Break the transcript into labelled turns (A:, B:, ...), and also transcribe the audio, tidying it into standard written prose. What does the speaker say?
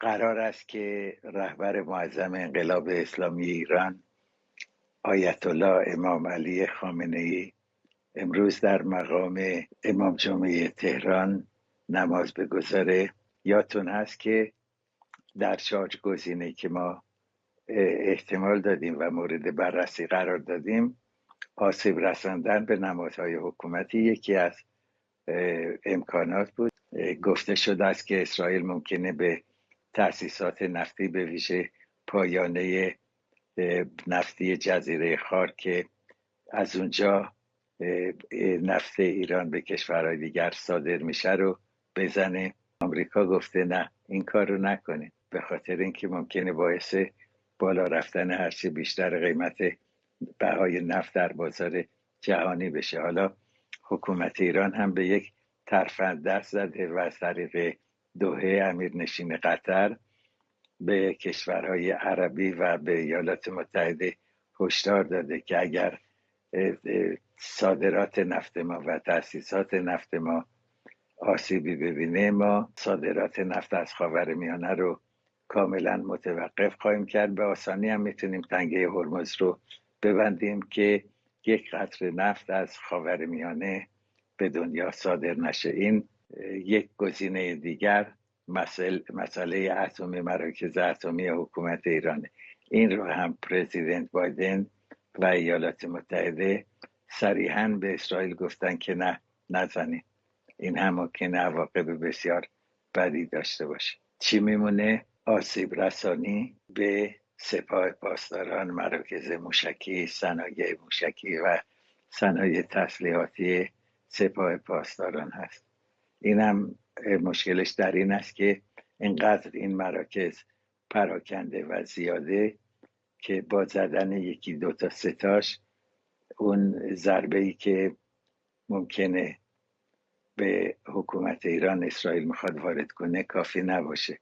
A: قرار است که رهبر معظم انقلاب اسلامی ایران آیت الله امام علی خامنه‌ای امروز در مقام امام جمعه تهران نماز بگذاره. یادتون هست که در 4 گزینه که ما احتمال دادیم و مورد بررسی قرار دادیم، آسیب رساندن به نمادهای حکومتی یکی از امکانات بود. گفته شده است که اسرائیل ممکنه به تأسیسات نفتی به ویژه پایانه نفتی جزیره خار که از اونجا نفت ایران به کشورهای دیگر صادر میشه رو بزنه. آمریکا گفته نه، این کار رو نکنه، به خاطر اینکه ممکنه باعث بالا رفتن هرچه بیشتر قیمت بهای نفت در بازار جهانی بشه. حالا حکومت ایران هم به یک ترفند دست زده و از طریق دوحه امیرنشین قطر به کشورهای عربی و به ایالات متحده هشدار داده که اگر صادرات نفت ما و تأسیسات نفت ما آسیبی ببینه، ما صادرات نفت از خاورمیانه رو کاملا متوقف خواهیم کرد. به آسانی هم میتونیم تنگه هرمز رو ببندیم که یک قطره نفت از خاورمیانه به دنیا صادر نشه. این یک گزینه دیگر مسئله اتمی، مراکز اتمی حکومت ایرانه. این رو هم پرزیدنت بایدن و ایالات متحده صریحاً به اسرائیل گفتن که نه، نزنید، این هم ممکنه عواقب بسیار بدی داشته باشه. چی میمونه؟ آسیب رسانی به سپاه پاسداران، مراکز موشکی، صنایع موشکی و صنایع تسلیحاتی سپاه پاسداران هست. این هم مشکلش در این است که اینقدر این مراکز پراکنده و زیاده که با زدن یکی دو تا ستاش اون ضربه‌ای که ممکنه به حکومت ایران اسرائیل میخواد وارد کنه کافی نباشه.